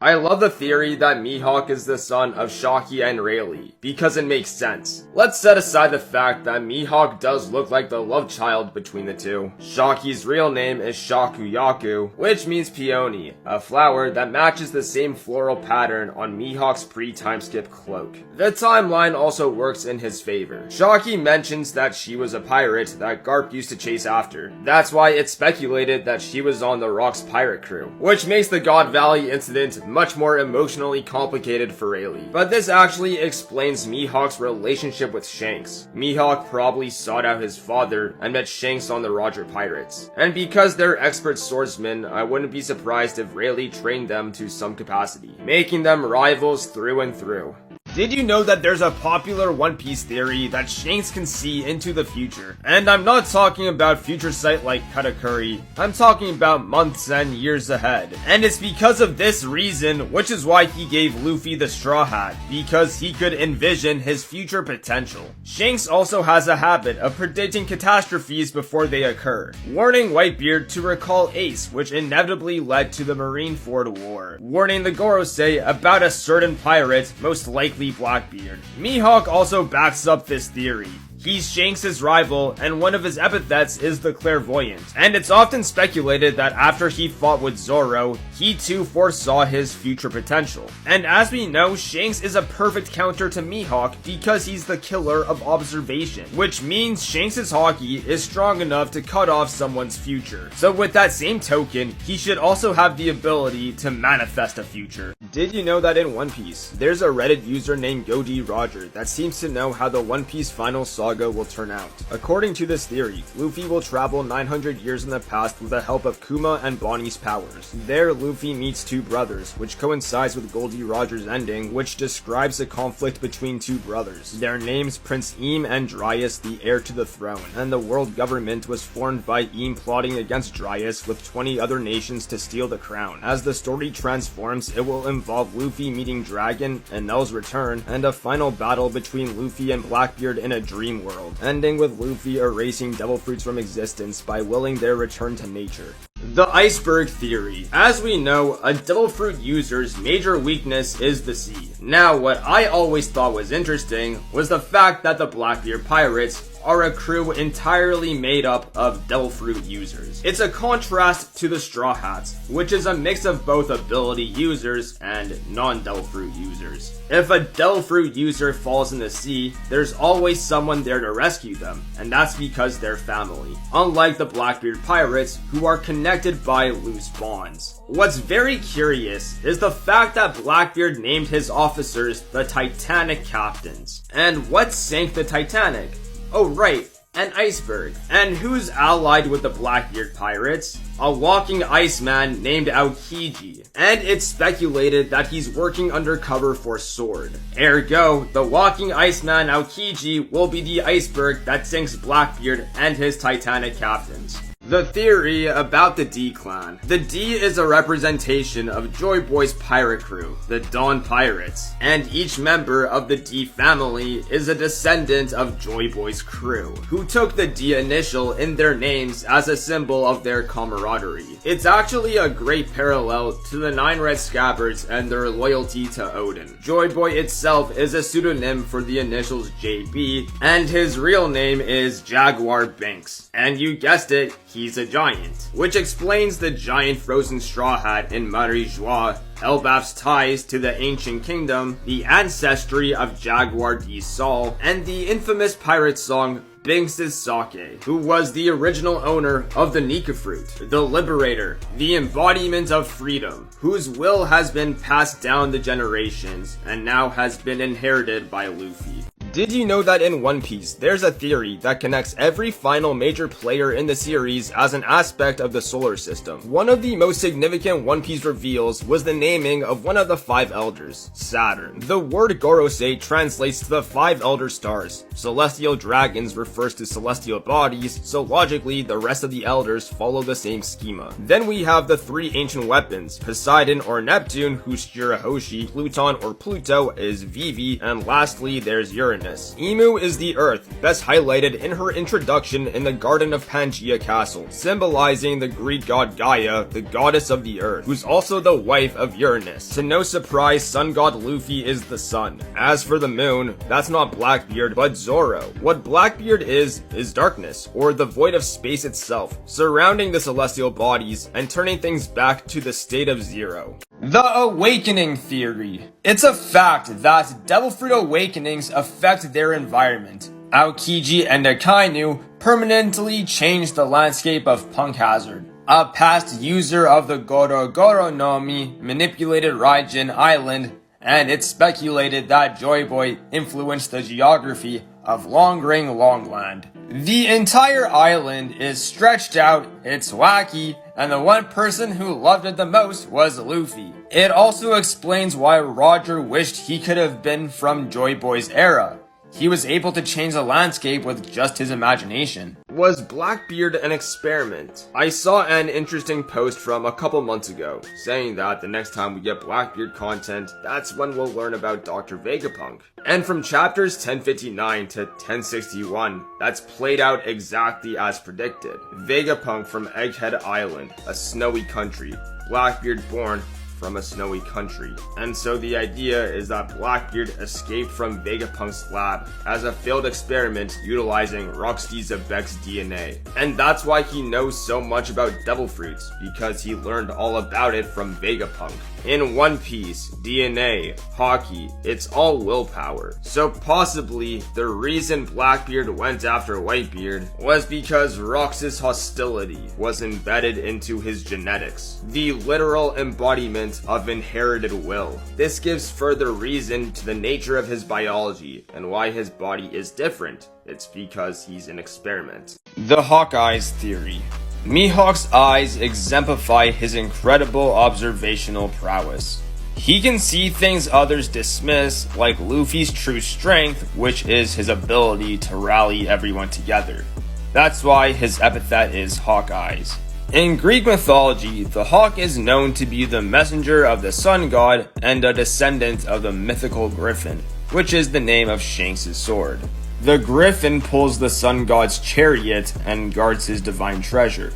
I love the theory that Mihawk is the son of Shaki and Rayleigh, because it makes sense. Let's set aside the fact that Mihawk does look like the love child between the two. Shaki's real name is Shakuyaku, which means peony, a flower that matches the same floral pattern on Mihawk's pre-time skip cloak. The timeline also works in his favor. Shaki mentions that she was a pirate that Garp used to chase after. That's why it's speculated that she was on the Rock's pirate crew, which makes the God Valley incident much more emotionally complicated for Rayleigh. But this actually explains Mihawk's relationship with Shanks. Mihawk probably sought out his father and met Shanks on the Roger Pirates. And because they're expert swordsmen, I wouldn't be surprised if Rayleigh trained them to some capacity, making them rivals through and through. Did you know that there's a popular One Piece theory that Shanks can see into the future? And I'm not talking about future sight like Katakuri, I'm talking about months and years ahead. And it's because of this reason, which is why he gave Luffy the Straw Hat, because he could envision his future potential. Shanks also has a habit of predicting catastrophes before they occur, warning Whitebeard to recall Ace, which inevitably led to the Marineford War, warning the Gorosei about a certain pirate, most likely Blackbeard. Mihawk also backs up this theory. He's Shanks' rival, and one of his epithets is the Clairvoyant. And it's often speculated that after he fought with Zoro, he too foresaw his future potential. And as we know, Shanks is a perfect counter to Mihawk because he's the killer of observation, which means Shanks' Hawkeye is strong enough to cut off someone's future. So with that same token, he should also have the ability to manifest a future. Did you know that in One Piece, there's a Reddit user named GoDRoger that seems to know how the One Piece final saga will turn out? According to this theory, Luffy will travel 900 years in the past with the help of Kuma and Bonnie's powers. There, Luffy meets two brothers, which coincides with GoDRoger's ending, which describes a conflict between two brothers. Their names Prince Eam and Dryas, the heir to the throne, and the world government was formed by Eam plotting against Dryas with 20 other nations to steal the crown. As the story transforms, it will involve Luffy meeting Dragon, Enel's return, and a final battle between Luffy and Blackbeard in a dream world, ending with Luffy erasing devil fruits from existence by willing their return to nature. The Iceberg Theory. As we know, a devil fruit user's major weakness is the sea. Now, what I always thought was interesting was the fact that the Blackbeard Pirates are a crew entirely made up of devil fruit users. It's a contrast to the Straw Hats, which is a mix of both ability users and non-devil fruit users. If a devil fruit user falls in the sea, there's always someone there to rescue them, and that's because they're family. Unlike the Blackbeard Pirates, who are connected by loose bonds. What's very curious is the fact that Blackbeard named his officers the Titanic Captains. And what sank the Titanic? Oh right, an iceberg. And who's allied with the Blackbeard Pirates? A walking iceman named Aokiji. And it's speculated that he's working undercover for Sword. Ergo, the walking iceman Aokiji will be the iceberg that sinks Blackbeard and his Titanic captains. The theory about the D clan. The D is a representation of Joy Boy's pirate crew, the Dawn Pirates, and each member of the D family is a descendant of Joy Boy's crew, who took the D initial in their names as a symbol of their camaraderie. It's actually a great parallel to the 9 Red Scabbards and their loyalty to Odin. Joy Boy itself is a pseudonym for the initials JB, and his real name is Jaguar Banks. And you guessed it, he's a giant. Which explains the giant frozen straw hat in Marie Joie, Elbaf's ties to the ancient kingdom, the ancestry of Jaguar D. Sol, and the infamous pirate song Binks' Sake, who was the original owner of the Nika fruit, the liberator, the embodiment of freedom, whose will has been passed down the generations and now has been inherited by Luffy. Did you know that in One Piece, there's a theory that connects every final major player in the series as an aspect of the solar system? One of the most significant One Piece reveals was the naming of one of the 5 elders, Saturn. The word Gorosei translates to the 5 elder stars. Celestial dragons refers to celestial bodies, so logically the rest of the elders follow the same schema. Then we have the 3 ancient weapons, Poseidon or Neptune, whose Shirahoshi, Pluton or Pluto is Vivi, and lastly there's Uranus, darkness. Emu is the earth, best highlighted in her introduction in the Garden of Pangaea Castle, symbolizing the Greek god Gaia, the goddess of the earth, who's also the wife of Uranus. To no surprise, sun god Luffy is the sun. As for the moon, that's not Blackbeard, but Zoro. What Blackbeard is darkness, or the void of space itself, surrounding the celestial bodies and turning things back to the state of zero. The Awakening Theory. It's a fact that Devil Fruit awakenings affect their environment. Aokiji and Akainu permanently changed the landscape of Punk Hazard. A past user of the Goro Goro no Mi manipulated Raijin Island, and it's speculated that Joy Boy influenced the geography of Long Ring Longland. The entire island is stretched out, it's wacky, and the one person who loved it the most was Luffy. It also explains why Roger wished he could have been from Joy Boy's era. He was able to change the landscape with just his imagination. Was Blackbeard an experiment? I saw an interesting post from a couple months ago, saying that the next time we get Blackbeard content, that's when we'll learn about Dr. Vegapunk. And from chapters 1059 to 1061, that's played out exactly as predicted. Vegapunk from Egghead Island, a snowy country. Blackbeard born from a snowy country. And so the idea is that Blackbeard escaped from Vegapunk's lab as a failed experiment utilizing Rocksteady Zebek's DNA. And that's why he knows so much about Devil Fruits, because he learned all about it from Vegapunk. In One Piece, DNA, Hawkeye, it's all willpower. So possibly the reason Blackbeard went after Whitebeard was because Rox's hostility was embedded into his genetics, the literal embodiment of inherited will. This gives further reason to the nature of his biology and why his body is different. It's because he's an experiment. The Hawkeyes Theory. Mihawk's eyes exemplify his incredible observational prowess. He can see things others dismiss, like Luffy's true strength, which is his ability to rally everyone together. That's why his epithet is Hawkeyes. In Greek mythology, the hawk is known to be the messenger of the sun god and a descendant of the mythical griffin, which is the name of Shanks' sword. The griffin pulls the sun god's chariot and guards his divine treasure.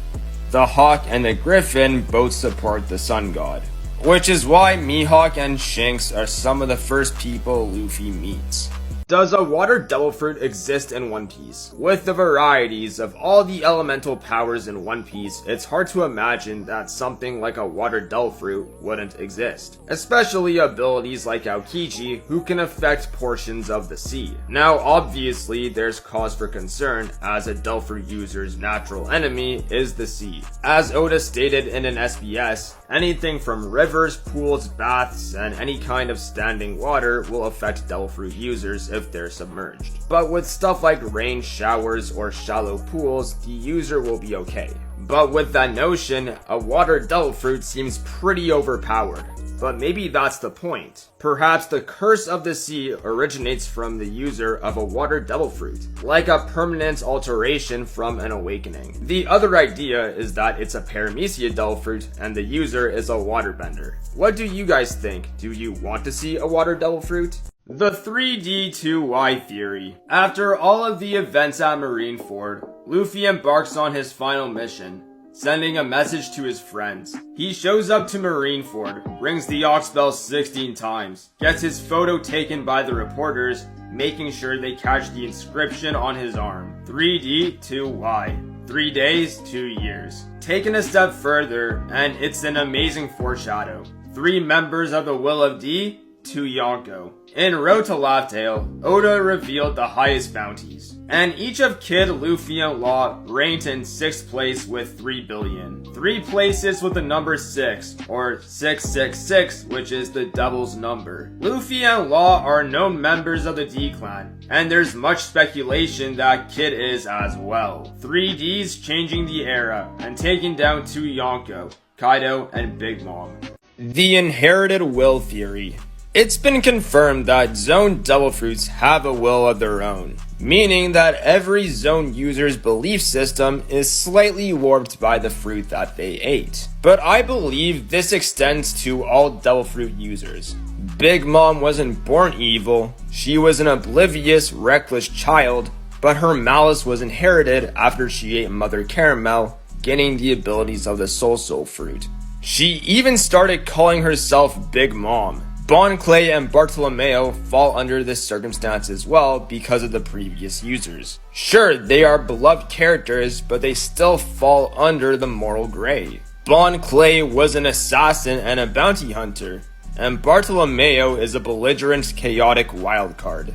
The hawk and the griffin both support the sun god, which is why Mihawk and Shanks are some of the first people Luffy meets. Does a water devil fruit exist in One Piece? With the varieties of all the elemental powers in One Piece, it's hard to imagine that something like a water devil fruit wouldn't exist. Especially abilities like Aokiji, who can affect portions of the sea. Now obviously there's cause for concern, as a devil fruit user's natural enemy is the sea. As Oda stated in an SBS, anything from rivers, pools, baths, and any kind of standing water will affect devil fruit users if they're submerged. But with stuff like rain showers or shallow pools, the user will be okay. But with that notion, a water devil fruit seems pretty overpowered. But maybe that's the point. Perhaps the curse of the sea originates from the user of a water devil fruit, like a permanent alteration from an awakening. The other idea is that it's a paramecia devil fruit and the user is a waterbender. What do you guys think? Do you want to see a water devil fruit? The 3D2Y Theory. After all of the events at Marineford, Luffy embarks on his final mission, sending a message to his friends. He shows up to Marineford, rings the Ox Bell 16 times, gets his photo taken by the reporters, making sure they catch the inscription on his arm. 3D2Y. 3 days, 2 years. Taken a step further, and it's an amazing foreshadow. 3 members of the Will of D, 2 Yonko. In Road to Laughtale, Oda revealed the highest bounties, and each of Kid, Luffy, and Law ranked in 6th place with 3 billion. 3 places with the number 6, or 666, which is the devil's number. Luffy and Law are known members of the D-Clan, and there's much speculation that Kid is as well. 3Ds changing the era, and taking down 2 Yonko, Kaido, and Big Mom. The Inherited Will Theory. It's been confirmed that Zone Devil Fruits have a will of their own, meaning that every Zone user's belief system is slightly warped by the fruit that they ate. But I believe this extends to all Devil Fruit users. Big Mom wasn't born evil, she was an oblivious, reckless child, but her malice was inherited after she ate Mother Caramel, gaining the abilities of the Soul Fruit. She even started calling herself Big Mom. Bon Clay and Bartolomeo fall under this circumstance as well because of the previous users. Sure, they are beloved characters, but they still fall under the moral gray. Bon Clay was an assassin and a bounty hunter, and Bartolomeo is a belligerent, chaotic wildcard.